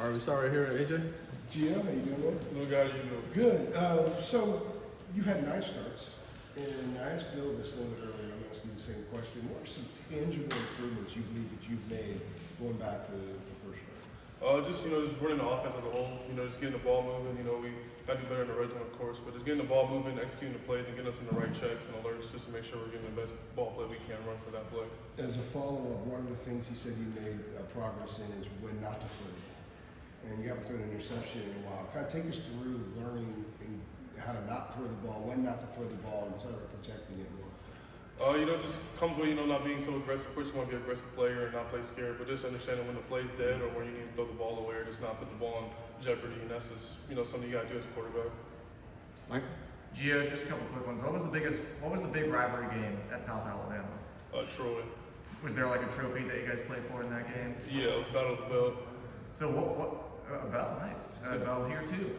All right, we start right here at AJ. Gio, how you doing? No guy, you know. Good. So you've had 9 starts, and I asked Bill this a little bit earlier. I'm asking you the same question. What are some tangible improvements you believe that you've made going back to the first start? Just running the offense as a whole. Just getting the ball moving. We got to be better in the red zone, of course, but just getting the ball moving, executing the plays, and getting us in the right checks and alerts, just to make sure we're getting the best ball play we can run for that play. As a follow-up, one of the things he said you made progress in is when not to throw the ball. And you haven't thrown an interception in a while. Kind of take us through learning how to not throw the ball, when not to throw the ball, and sort of protecting it more. Just comes with, not being so aggressive. Of course, you want to be an aggressive player and not play scared, but just understanding when the play's dead or when you need to throw the ball away or just not put the ball in jeopardy. And that's just, something you got to do as a quarterback. Michael? Gio, just a couple quick ones. What was the big rivalry game at South Alabama? Troy. Was there like a trophy that you guys played for in that game? Yeah, it was Battle of the Belt. So Bell, nice. Bell here too.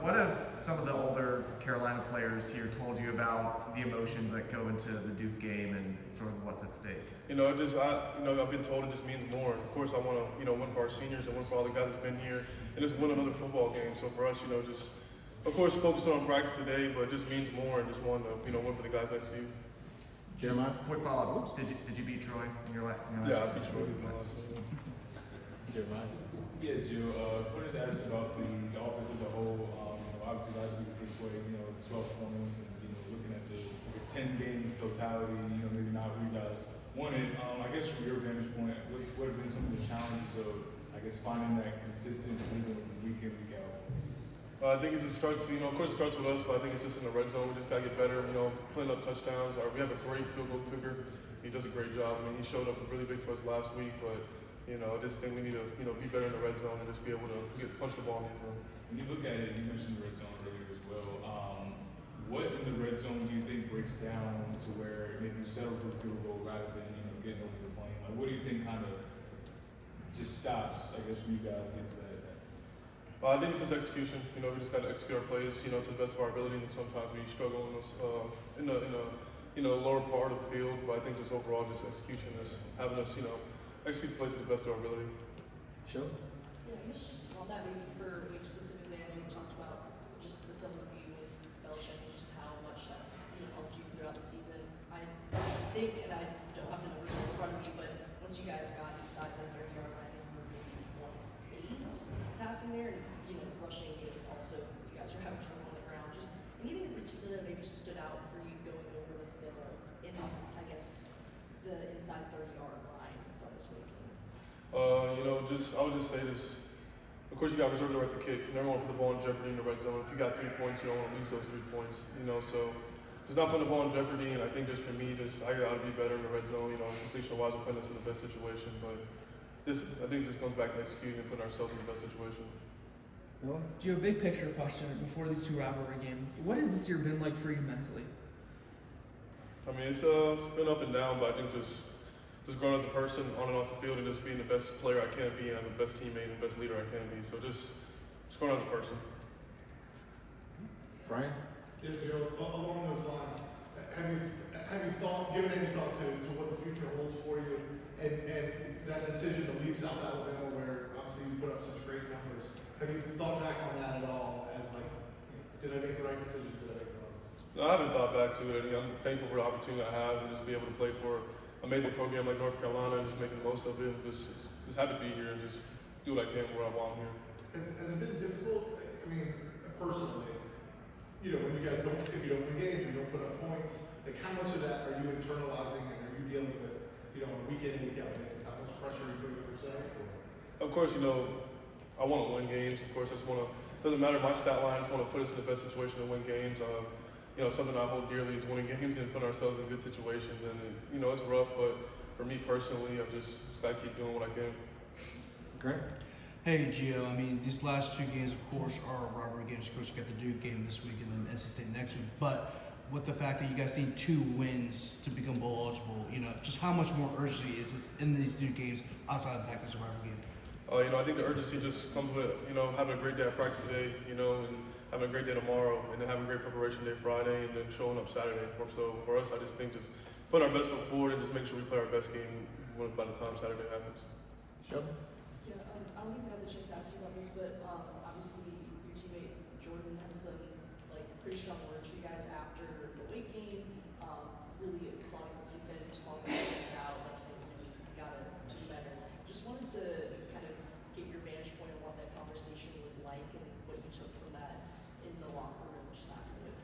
What have some of the older Carolina players here told you about the emotions that go into the Duke game and sort of what's at stake? I've been told it just means more. Of course, I want to, win for our seniors and win for all the guys that's been here and just win another football game. So for us, just, of course, focusing on practice today, but it just means more and just want to, win for the guys next to you. Jeremiah? Quick follow-up. Did you beat Troy in your last? Yeah, I beat Troy. Jeremiah? Yeah, Gio, I wanted to ask about the offense as a whole. Obviously last week this way, 12 points and, looking at the 10 games totality, maybe not where you guys wanted. I guess from your vantage point, what have been some of the challenges of, finding that consistent week in, week out? I think it just starts, of course it starts with us, but I think it's just in the red zone. We just got to get better, putting up touchdowns. We have a great field goal kicker. He does a great job. He showed up really big for us last week, but I just think we need to, be better in the red zone and just be able to punch the ball in the end zone. When you look at it, you mentioned the red zone earlier as well. What in the red zone do you think breaks down to where maybe you settle for a field goal rather than, getting over the plane? Like, what do you think kind of just stops, when you guys get to that? I think it's just execution. We just got to execute our plays, to the best of our abilities, and sometimes we struggle in the lower part of the field. But I think just overall, just execution is having us, execute the plays to the best of our ability. Sure. Yeah, I guess just on that, maybe for maybe specifically, I know you talked about just the film review with Belichick and just how much that's helped you throughout the season. I think, and I don't have the numbers in front of me, but once you guys got inside the 30-yard line, you were maybe 1-8 passing there, and rushing game also. You guys were having trouble on the ground. Just anything in particular that maybe stood out for you going over the film in, I guess, the inside 30-yard line from this week? I would just say this. Of course, you got reserve the right to kick. You never want to put the ball in jeopardy in the red zone. If you got 3 points, you don't want to lose those 3 points. So just not putting the ball in jeopardy. And I think just for me, I got to be better in the red zone. Completion-wise, we're putting us in the best situation. But I think this comes back to executing and putting ourselves in the best situation. Gio, big picture question before these 2 rivalry games. What has this year been like for you mentally? It's been up and down, but I think just growing as a person on and off the field and just being the best player I can be and as the best teammate and the best leader I can be. So just growing as a person. Brian? Yeah, Joe, along those lines, have you given any thought to what the future holds for you and that decision to leave South Alabama where obviously you put up such great numbers? Have you thought back on that at all as did I make the right decision? Did I make the wrong decision? No, I haven't thought back to it. I'm thankful for the opportunity I have and just be able to play for an amazing program like North Carolina and just making the most of it. Just happy to be here and just do what I can where I want here. Has it been difficult? Personally, when you guys if you don't win games, you don't put up points, how much of that are you internalizing and are you dealing with, on a week in, week out basis? How much pressure are you putting on yourself? Of course, I want to win games. Of course, doesn't matter my stat line, I just want to put us in the best situation to win games. Something I hold dearly is winning games and putting ourselves in good situations. And, it's rough, but for me personally, I've just got to keep doing what I can. Grant? Hey, Gio. These last 2 games, of course, are rivalry games. Of course, you got the Duke game this week and then NC State next week. But with the fact that you guys need 2 wins to become bowl eligible, just how much more urgency is this in these 2 games outside of the fact that it's a rivalry game? I think the urgency just comes with, having a great day at practice today, and having a great day tomorrow, and then having a great preparation day Friday, and then showing up Saturday. So for us, I just think just put our best foot forward and just make sure we play our best game by the time Saturday happens. Sure. Yeah, I don't think we had the chance to ask you about this, but obviously your teammate Jordan had some like pretty strong words for you guys after the weight game. Really applauding the defense, calling the defense out, like saying we gotta do better. Just wanted to kind of get your vantage point on what that conversation was like and what you took from that in the locker room just after the weight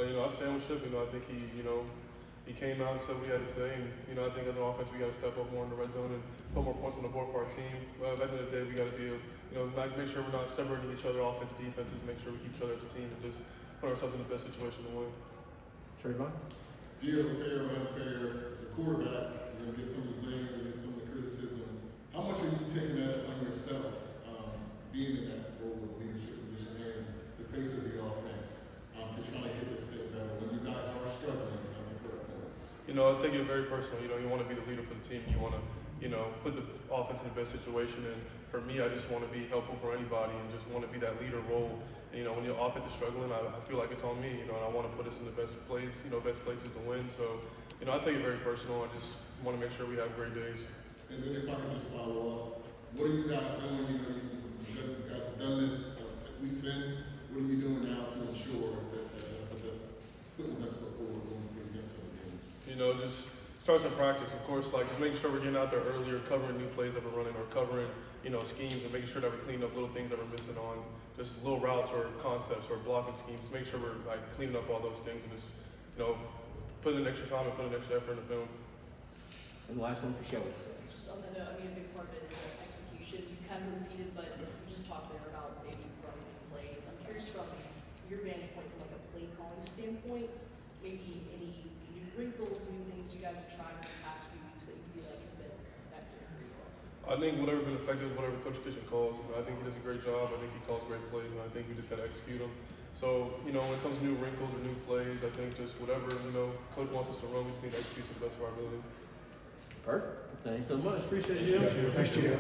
game. Well, I stand with Ship. I think he came out and said what he had to say, and I think as an offense we got to step up more in the red zone and put more points on the board for our team. But at the end of the day, we got to be, make sure we're not separating each other, offense, defenses, make sure we keep each other as a team and just put ourselves in the best situation to win. Trayvon? Do you have fair or unfair as a quarterback? You're gonna get some of the blame, you're gonna get some of the criticism. How much are you taking that on yourself, being in that role of leadership position and the face of the offense, to try to get this thing better when you guys are struggling to put up points? I take it very personal. You want to be the leader for the team. You want to, put the offense in the best situation. And for me, I just want to be helpful for anybody and just want to be that leader role. When your offense is struggling, I feel like it's on me. And I want to put us in the best place, best places to win. So, I take it very personal. I just want to make sure we have great days. And then if I can just follow up, what are you guys doing? You guys have done this week 10. What are you doing now to ensure that that's the best, putting the best foot forward going against other games? Just starts in practice, of course, like just making sure we're getting out there earlier, covering new plays that we're running, or covering, schemes, and making sure that we're cleaning up little things that we're missing on, just little routes or concepts or blocking schemes. Just make sure we're like cleaning up all those things and just, putting in extra time and putting extra effort in the film. And the last one for Shelby. Just on that note, a big part of it is execution. You kind of repeated, but we just talked there about maybe running plays. I'm curious from your vantage point, from like a play calling standpoint, maybe any new wrinkles, new things you guys have tried in the past few weeks that you feel like have been effective for you? I think whatever's been effective is whatever Coach Kitchen calls. I think he does a great job. I think he calls great plays, and I think we just got to execute them. So, when it comes to new wrinkles or new plays, I think just whatever, Coach wants us to run, we just need to execute to the best of our ability. Perfect. Thanks so much. Appreciate you. Thank you.